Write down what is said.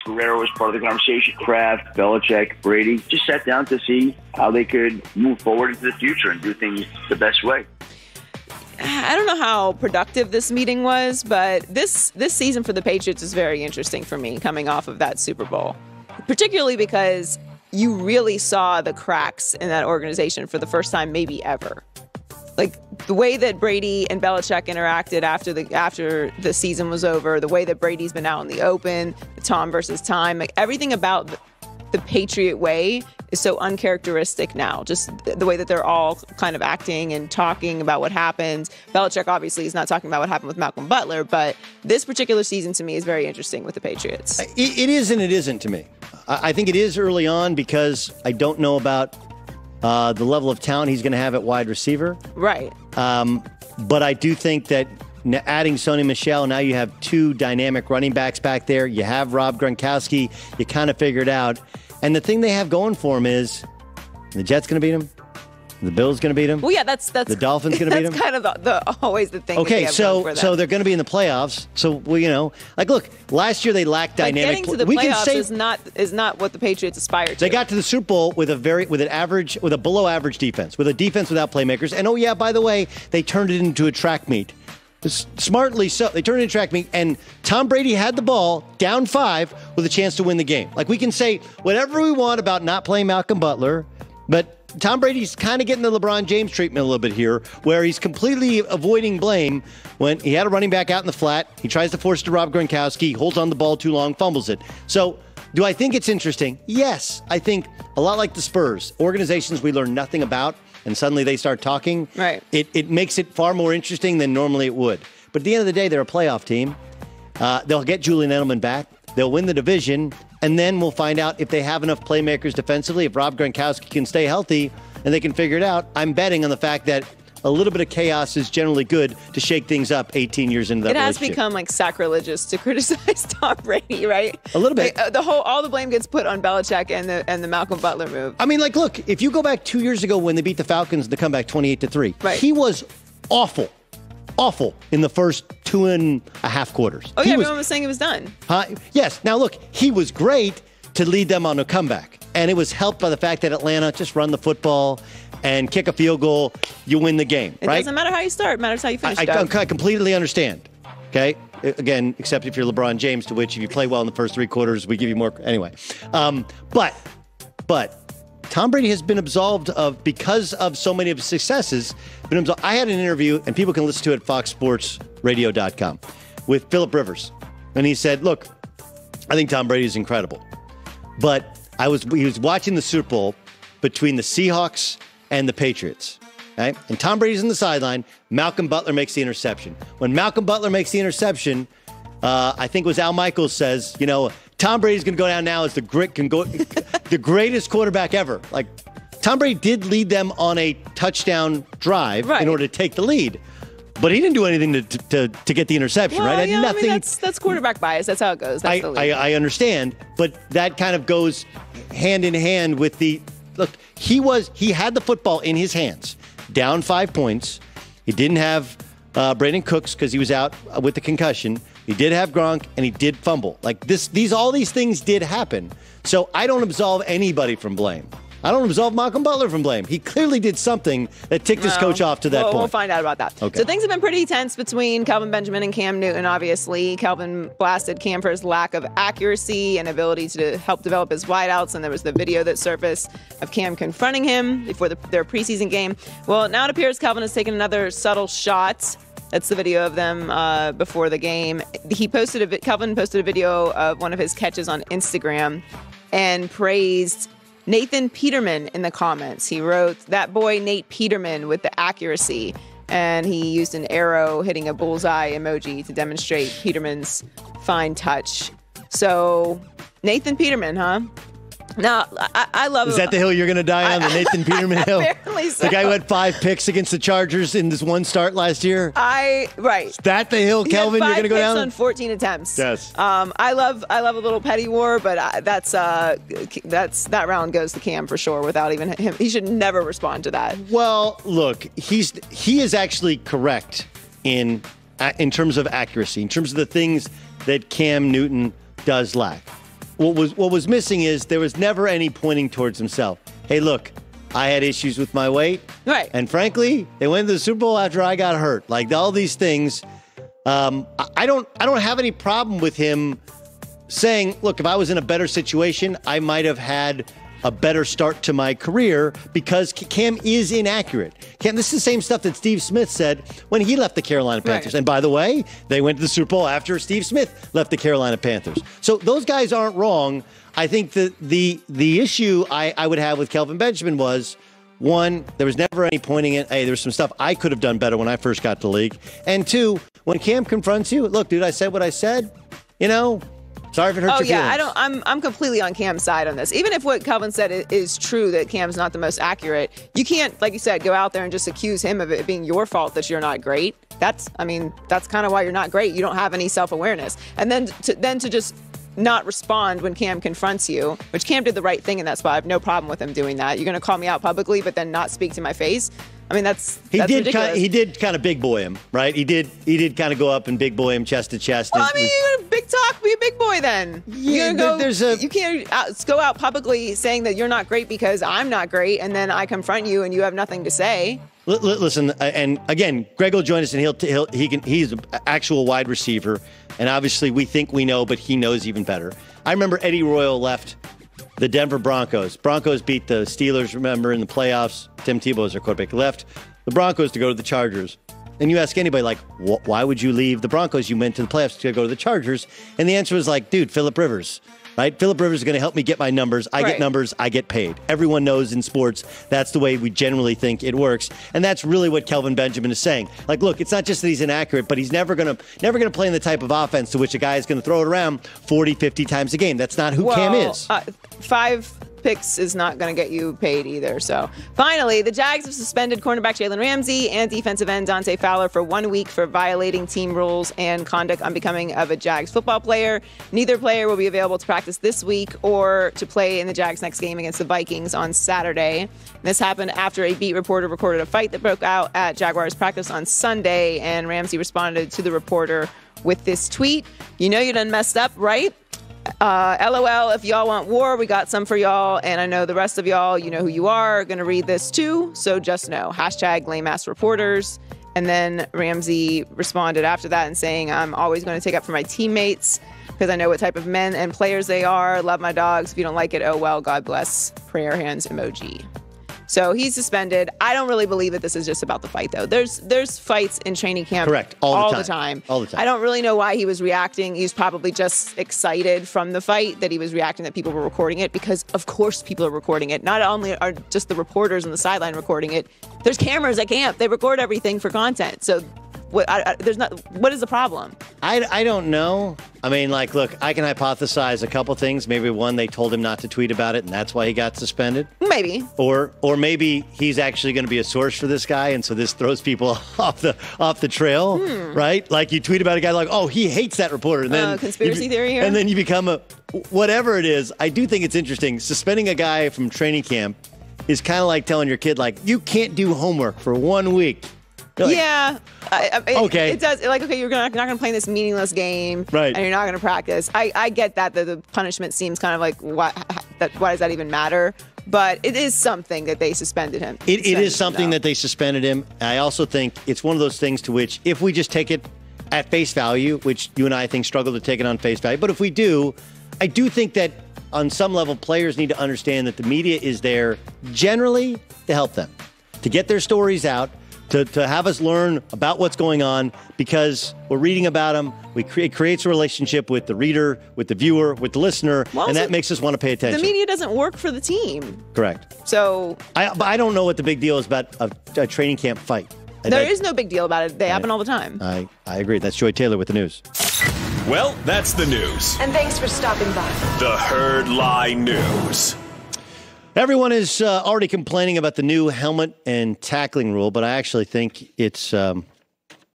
Guerrero was part of the conversation. Kraft, Belichick, Brady just sat down to see how they could move forward into the future and do things the best way. I don't know how productive this meeting was, but this season for the Patriots is very interesting for me coming off of that Super Bowl, particularly because you really saw the cracks in that organization for the first time maybe ever. Like the way that Brady and Belichick interacted after the season was over, the way that Brady's been out in the open, the Tom versus time, like everything about the Patriot way is so uncharacteristic now. Just the way that they're all kind of acting and talking about what happened. Belichick obviously is not talking about what happened with Malcolm Butler, but this particular season to me is very interesting with the Patriots. It is and it isn't to me. I think it is early on because I don't know about the level of talent he's going to have at wide receiver. Right. But I do think that adding Sony Michel, now you have two dynamic running backs back there. You have Rob Gronkowski. You kind of figured out. And the thing they have going for him is the Jets going to beat him. The Bills going to beat him. Well, yeah, that's the Dolphins going to beat him. That's kind of always the thing. Okay, that they have going for them. So they're going to be in the playoffs. So look, last year they lacked dynamic. Getting to the playoffs is not what the Patriots aspire to. They got to the Super Bowl with a below average defense, with a defense without playmakers. And by the way, they turned it into a track meet. Smartly so. They turned it into track meet, and Tom Brady had the ball down 5 with a chance to win the game. Like, we can say whatever we want about not playing Malcolm Butler, but Tom Brady's kind of getting the LeBron James treatment a little bit here, where he's completely avoiding blame when he had a running back out in the flat. He tries to force it to Rob Gronkowski, holds on the ball too long, fumbles it. So, do I think it's interesting? Yes. I think a lot like the Spurs, organizations we learn nothing about, and suddenly they start talking. Right. It makes it far more interesting than normally it would. But at the end of the day, they're a playoff team. They'll get Julian Edelman back. They'll win the division. And then we'll find out if they have enough playmakers defensively, if Rob Gronkowski can stay healthy and they can figure it out. I'm betting on the fact that a little bit of chaos is generally good to shake things up 18 years into that relationship. It has become sacrilegious to criticize Tom Brady, right? A little bit. All the blame gets put on Belichick and the Malcolm Butler move. I mean, look, if you go back 2 years ago when they beat the Falcons in the comeback 28-3, right. He was awful in the first 2.5 quarters. Oh, yeah, everyone was saying he was done. Yes. Now, look, he was great to lead them on a comeback. And it was helped by the fact that Atlanta just run the football and kick a field goal, you win the game, right? It doesn't matter how you start. It matters how you finish. I completely understand, okay? Again, except if you're LeBron James, to which if you play well in the first 3 quarters, we give you more. Anyway. But Tom Brady has been absolved because of so many of his successes. I had an interview, and people can listen to it at foxsportsradio.com, with Phillip Rivers. And he said, look, I think Tom Brady is incredible. But he was watching the Super Bowl between the Seahawks and the Patriots. Right? And Tom Brady's in the sideline. Malcolm Butler makes the interception. When Malcolm Butler makes the interception, I think it was Al Michaels says, Tom Brady's going to go down now as the greatest quarterback ever. Like, Tom Brady did lead them on a touchdown drive in order to take the lead. But he didn't do anything to get the interception, right? Yeah, nothing. I mean, that's quarterback bias. That's how it goes. That's the league. I understand, but that kind of goes hand in hand with the look. He had the football in his hands, down 5 points. He didn't have Brandon Cooks because he was out with the concussion. He did have Gronk, and he did fumble. Like all these things did happen. So I don't absolve anybody from blame. I don't absolve Malcolm Butler from blame. He clearly did something that ticked his coach off to that point. We'll find out about that. Okay. So things have been pretty tense between Kelvin Benjamin and Cam Newton, obviously. Kelvin blasted Cam for his lack of accuracy and ability to help develop his wideouts, and there was the video that surfaced of Cam confronting him before their preseason game. Well, now it appears Kelvin has taken another subtle shot. That's the video of them before the game. Kelvin posted a video of one of his catches on Instagram and praised Nathan Peterman in the comments. He wrote, "That boy Nate Peterman with the accuracy." And he used an arrow hitting a bullseye emoji to demonstrate Peterman's fine touch. So, Nathan Peterman, huh? Now, I love... Is that the hill you're going to die on, the Nathan Peterman hill? Apparently so. The guy who had 5 picks against the Chargers in this one start last year? Right. Is that the hill, Kelvin, you're going to go down? He had 5 picks on 14 attempts. Yes. I love a little petty war, but that round goes to Cam for sure without even him. He should never respond to that. Well, look, he is actually correct in terms of accuracy, in terms of the things that Cam Newton does lack. what was missing is there was never any pointing towards himself. Hey, look, I had issues with my weight. Right. And frankly, they went to the Super Bowl after I got hurt. Like all these things. I don't have any problem with him saying, look, if I was in a better situation, I might have had a better start to my career because Cam is inaccurate. Cam, this is the same stuff that Steve Smith said when he left the Carolina Panthers. Right. And by the way, they went to the Super Bowl after Steve Smith left the Carolina Panthers. So those guys aren't wrong. I think that the issue I would have with Kelvin Benjamin was, one, there was never any pointing at, hey, there's some stuff I could have done better when I first got to the league. And two, when Cam confronts you, look, dude, I said what I said, sorry if it hurt your feelings. I'm completely on Cam's side on this. Even if what Kelvin said is true, that Cam's not the most accurate, you can't, like you said, go out there and just accuse him of it being your fault that you're not great. That's kind of why you're not great. You don't have any self-awareness. And then to just not respond when Cam confronts you, which Cam did the right thing in that spot. I have no problem with him doing that. You're going to call me out publicly, but then not speak to my face. I mean, that's ridiculous. He did kind of big boy him, right? He did kind of go up and big boy him chest to chest. Well, you're gonna big talk, be a big boy then. Yeah, you can't go out publicly saying that you're not great because I'm not great, and then I confront you and you have nothing to say. Listen, and again, Greg will join us, and he's an actual wide receiver, and obviously we think we know, but he knows even better. I remember Eddie Royal left the Denver Broncos. Broncos beat the Steelers, remember, in the playoffs. Tim Tebow was their quarterback. Left the Broncos to go to the Chargers. And you ask anybody, like, why would you leave the Broncos? You went to the playoffs to go to the Chargers. And the answer was like, dude, Phillip Rivers. Right? Phillip Rivers is going to help me get my numbers. I get numbers, I get paid. Everyone knows in sports that's the way we generally think it works. And that's really what Kelvin Benjamin is saying. Like, look, it's not just that he's inaccurate, but he's never going to play in the type of offense to which a guy is going to throw it around 40, 50 times a game. That's not who Cam is. 5 picks is not going to get you paid either. So finally, the Jags have suspended cornerback Jalen Ramsey and defensive end Dante Fowler for 1 week for violating team rules and conduct unbecoming of a Jags football player. Neither player will be available to practice this week or to play in the Jags' next game against the Vikings on Saturday. This happened after a beat reporter recorded a fight that broke out at Jaguars practice on Sunday, and Ramsey responded to the reporter with this tweet. You know you done messed up, right? LOL, if y'all want war, we got some for y'all. And I know the rest of y'all, you know who you are, going to read this too. So just know, #lame-ass reporters. And then Ramsey responded after that and saying, I'm always going to take up for my teammates because I know what type of men and players they are. Love my dogs. If you don't like it, oh well, God bless. Prayer hands emoji. So he's suspended. I don't really believe that this is just about the fight, though. There's fights in training camp. Correct. All the time. I don't really know why he was reacting. He was probably just excited from the fight that he was reacting that people were recording it because, of course, people are recording it. Not only are just the reporters on the sideline recording it, there's cameras at camp. They record everything for content. So what is the problem? I don't know. I mean, like, look, I can hypothesize a couple things. Maybe one, they told him not to tweet about it, and that's why he got suspended. Maybe. Or maybe he's actually going to be a source for this guy, and so this throws people off the trail, right? Like you tweet about a guy like, oh, he hates that reporter, and then conspiracy theory here, and then you become a whatever it is. I do think it's interesting. Suspending a guy from training camp is kind of like telling your kid, like, you can't do homework for 1 week. Like, yeah. Okay. It does. Like, okay, you're not going to play in this meaningless game, right? And you're not going to practice. I get that the punishment seems kind of like, why does that even matter? But it is something that they suspended him. It is something that they suspended him. I also think it's one of those things to which, if we just take it at face value, which you and I think struggle to take it on face value, but if we do, I do think that on some level, players need to understand that the media is there generally to help them, to get their stories out, to have us learn about what's going on, because we're reading about them. It creates a relationship with the reader, with the viewer, with the listener, and that makes us want to pay attention. The media doesn't work for the team. Correct. So I don't know what the big deal is about a training camp fight. There is no big deal about it. They happen all the time. I agree. That's Joy Taylor with the news. Well, that's the news. And thanks for stopping by. The Herd Lie News. Everyone is already complaining about the new helmet and tackling rule, but I actually think it's